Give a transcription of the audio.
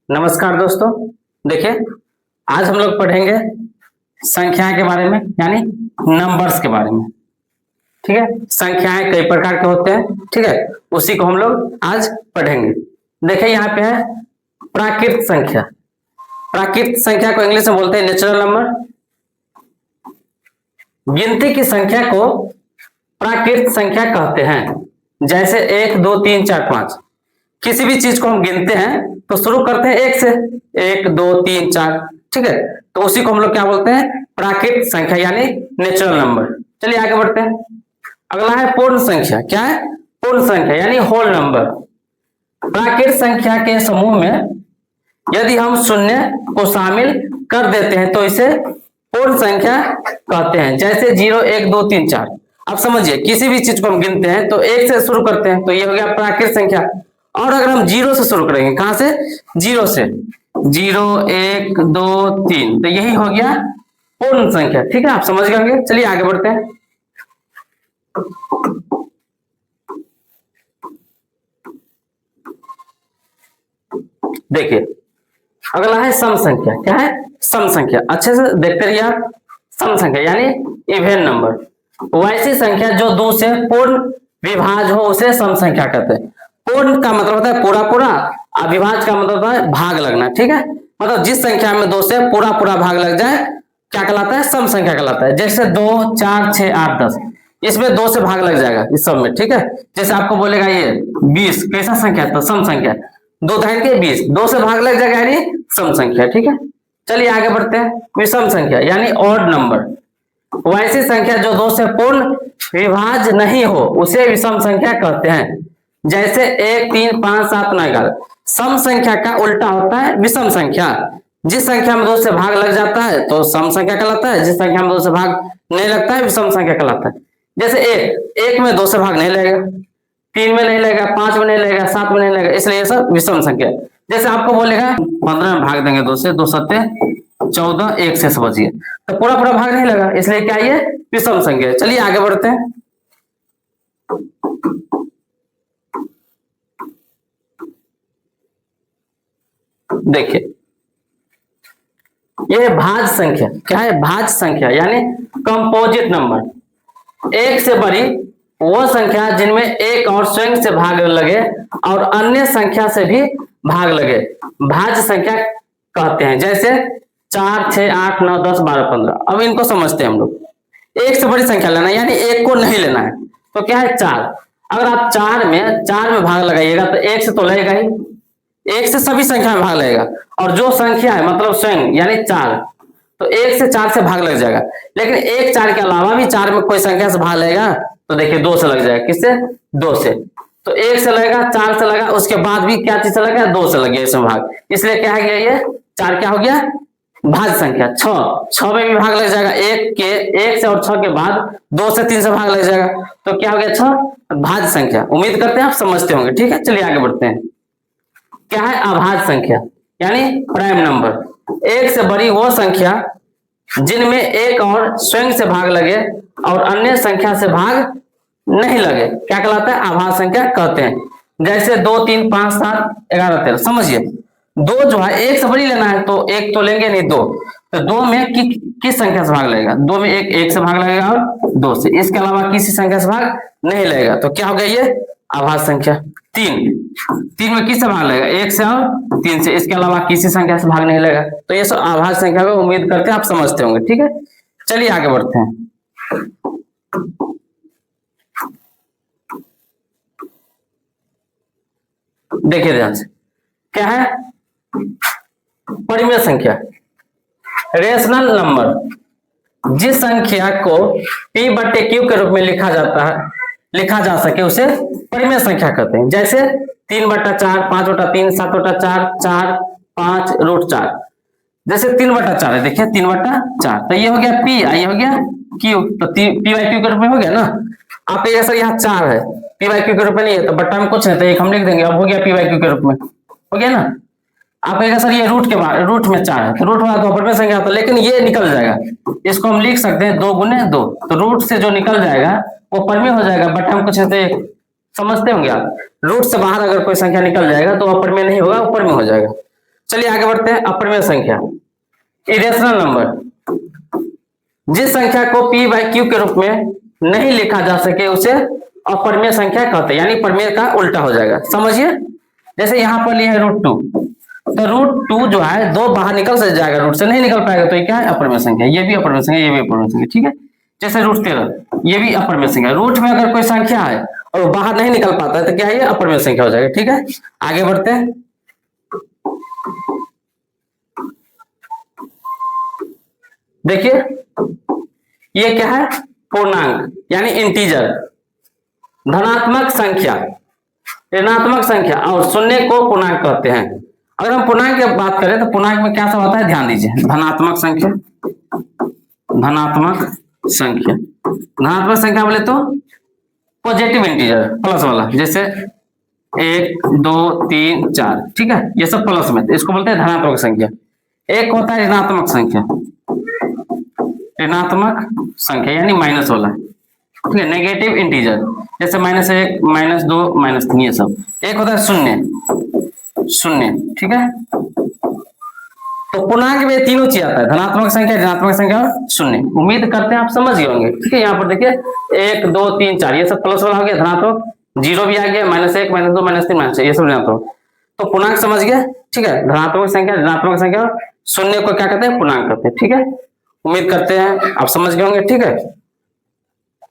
नमस्कार दोस्तों। देखिए, आज हम लोग पढ़ेंगे संख्याएं के बारे में, यानी नंबर्स के बारे में। ठीक है, संख्याएं कई प्रकार के होते हैं। ठीक है, उसी को हम लोग आज पढ़ेंगे। देखिए, यहाँ पे है प्राकृत संख्या। प्राकृत संख्या को इंग्लिश में बोलते हैं नेचुरल नंबर। गिनती की संख्या को प्राकृत संख्या कहते हैं। जैसे 1 2 3 4 5, किसी भी चीज को हम गिनते हैं तो शुरू करते हैं 1 से, 1 2 3 4। ठीक है, तो उसी को हम लोग क्या बोलते हैं? प्राकृत संख्या यानी नेचुरल नंबर। चलिए आगे बढ़ते हैं। अगला है पूर्ण संख्या। क्या है? पूर्ण संख्या यानी होल नंबर। प्राकृत संख्या के समूह में यदि हम शून्य को शामिल कर देते हैं तो इसे पूर्ण संख्या कहते हैं। जैसे 0 1 2 3 4। अब समझिए, किसी भी चीज को हम गिनते हैं तो 1 से शुरू करते हैं, तो ये हो गया प्राकृत संख्या। और अगर हम 0 से शुरू करेंगे, कहां से? 0 से, 0 1 2 3, तो यही हो गया पूर्ण संख्या। ठीक है, आप समझ गए होंगे। चलिए आगे बढ़ते हैं। देखिए, अगला है सम संख्या। क्या है? सम संख्या। अच्छे से देखते रहिए आप। सम संख्या यानी इवन नंबर। वैसी संख्या जो 2 से पूर्ण विभाज्य हो उसे सम संख्या कहते हैं। पूर्ण का मतलब होता है पूरा पूरा, और विभाज्य का मतलब होता है भाग लगना। ठीक है, मतलब जिस संख्या में 2 से पूरा पूरा भाग लग जाए क्या कहलाता है? सम संख्या कहलाता है। जैसे 2 4 6 8 10, इसमें 2 से भाग लग जाएगा इस सब में। ठीक है, जैसे आपको बोलेगा ये 20 कैसा संख्या है? तो सम संख्या। 2 दाहिने के 20, 2 से भाग लग जाएगा यानी सम संख्या। ठीक है, चलिए आगे बढ़ते हैं। विषम संख्या यानी ऑड नंबर। वैसी संख्या जो 2 से पूर्ण विभाज्य नहीं हो उसे विषम संख्या कहते हैं। जैसे 1 3 5 7 9 11। सम संख्या का उल्टा होता है विषम संख्या। जिस संख्या में 2 से भाग लग जाता है तो सम संख्या कहलाता है, जिस संख्या में 2 से भाग नहीं लगता है विषम संख्या कहलाता है। जैसे 1 में 2 से भाग नहीं लगेगा, 3 में नहीं लगेगा, 5 में नहीं लगेगा, 7 में नहीं लगेगा, इसलिए ये सब विषम संख्या। जैसे आपको बोलेगा 15 में भाग देंगे 2 से, 2 सत्ते 14, 1 से बचिए, तो पूरा पूरा भाग नहीं लगा, इसलिए क्या ये विषम संख्या। चलिए आगे बढ़ते हैं। देखिए, यह भाज्य संख्या। क्या है? भाज्य संख्या यानी कंपोजिट नंबर। एक से बड़ी वो संख्या जिनमें एक और स्वयं से भाग लगे और अन्य संख्या से भी भाग लगे भाज्य संख्या कहते हैं। जैसे 4 6 8 9 10 12 15। अब इनको समझते हैं हम लोग। एक से बड़ी संख्या लेना है यानी एक को नहीं लेना है, तो क्या है? 4। अगर आप 4 में भाग लगाइएगा तो 1 से तो लगेगा ही, 1 से सभी संख्या में भाग लगेगा, और जो संख्या है मतलब स्वयं यानी 4, तो 1 से 4 से भाग लग जाएगा। लेकिन 1 4 के अलावा भी 4 में कोई संख्या से भाग लगेगा तो देखिए 2 से लग जाएगा। किससे? 2 से। तो 1 से लगेगा, 4 से लगा, उसके बाद भी क्या चीज से लगा? 2 से लग गया इसमें भाग, इसलिए क्या है गया ये 4 क्या हो गया? भाज्य संख्या। 6 में भी भाग लग जाएगा, 1 से और 6 के बाद 2 से 3 से भाग लग जाएगा, तो क्या हो गया? 6 भाज्य संख्या। उम्मीद करते हैं आप समझते होंगे। ठीक है, चलिए आगे बढ़ते हैं। क्या है? अभाज्य संख्या यानी प्राइम नंबर। एक से बड़ी वो संख्या जिनमें एक और स्वयं से भाग लगे और अन्य संख्या से भाग नहीं लगे क्या कहलाता है? अभाज्य संख्या कहते हैं। जैसे 2 3 5 7 11 13। समझिए, 2 जो है एक से बड़ी लेना है तो एक तो लेंगे नहीं, 2, तो 2 में किस संख्या से भाग लगेगा? 2 में एक से भाग लगेगा और 2 से, इसके अलावा किसी संख्या से भाग नहीं लगेगा, तो क्या हो गया ये? अभाज्य संख्या। 3 में किससे भाग लगेगा? 1 से और 3 से, इसके अलावा किसी संख्या से भाग नहीं लगेगा, तो ये सब अभाज्य संख्या को उम्मीद करते हैं आप समझते होंगे। ठीक है, चलिए आगे बढ़ते हैं। देखिए ध्यान से, क्या है? परिमेय संख्या, रेशनल नंबर। जिस संख्या को p/q के रूप में लिखा जा सके उसे परिमेय संख्या कहते हैं। जैसे 3/4 5/3 7/4 4 5 √4। जैसे 3/4 है, देखिए 3/4, तो ये हो गया p, ये हो गया q, तो p/q के रूप में हो गया ना। आप ये सर यहाँ 4 है, p/q के रूप में नहीं है तो बट्टा में कुछ है तो एक हम लिख देंगे, अब हो गया p/q के रूप में, हो गया ना। आप कहेगा सर ये रूट में 4 है, तो रूट में तो परिमेय संख्या होता है, लेकिन ये निकल जाएगा, इसको हम लिख सकते हैं 2 × 2, तो रूट से जो निकल जाएगा वो परिमेय हो जाएगा। बट्टा में कुछ है तो समझते होंगे आप। रूट से बाहर अगर कोई संख्या निकल जाएगा तो वह परिमेय नहीं होगा, ऊपर में हो जाएगा। चलिए आगे बढ़ते हैं। अपरिमेय संख्या, इरेशनल नंबर, जिस संख्या को p बाई क्यू के रूप में नहीं लिखा जा सके उसे अपरिमेय संख्या कहते हैं, यानी परिमेय का उल्टा हो जाएगा। समझिए, जैसे यहाँ पर लिया है √2, तो √2 जो है 2 बाहर निकल से जाएगा, रूट से नहीं निकल पाएगा, तो ये क्या है? अपरिमेय संख्या। ये भी अपरिमेय संख्या, ये भी अपरिमेय संख्या, ठीक है। जैसे √13, ये भी अपरिमेय संख्या। रूट में अगर कोई संख्या है और वो बाहर नहीं निकल पाता है तो क्या है? ये अपरिमेय संख्या हो जाएगा, ठीक है। आगे बढ़ते हैं। देखिए ये क्या है? पूर्णांक यानी इंटीजर, धनात्मक संख्या, ऋणात्मक संख्या और शून्य को पूर्णांक कहते हैं। अगर हम पूर्णांक की बात करें तो पूर्णांक में क्या सब होता है? ध्यान दीजिए, धनात्मक संख्या, धनात्मक संख्या, धनात्मक संख्या बोले तो पॉजिटिव इंटीजर, प्लस वाला, जैसे 1 2 3 4, ठीक है, ये सब प्लस में, इसको बोलते हैं धनात्मक संख्या। एक होता है ऋणात्मक संख्या, ऋणात्मक संख्या यानी माइनस वाला, ठीक है, नेगेटिव इंटीजर, जैसे -1 -2 -3, ये सब। एक होता है शून्य, शून्य, ठीक है। तो पूर्णांक में तीनों चीज आता है, धनात्मक संख्या, ऋणात्मक संख्या और शून्य। उम्मीद करते हैं आप समझ गए होंगे, ठीक है। यहाँ पर देखिए 1 2 3 4, ये सब प्लस वाला हो गया धनात्मक, 0 भी आ गया, -1 -2 -3 -6, ये सब ऋणात्मक। तो पूर्णांक समझ गया, ठीक है। धनात्मक संख्या, ऋणात्मक संख्या और शून्य को क्या कहते हैं? पूर्णांक कहते हैं, ठीक है। उम्मीद करते हैं आप समझ गए होंगे, ठीक है।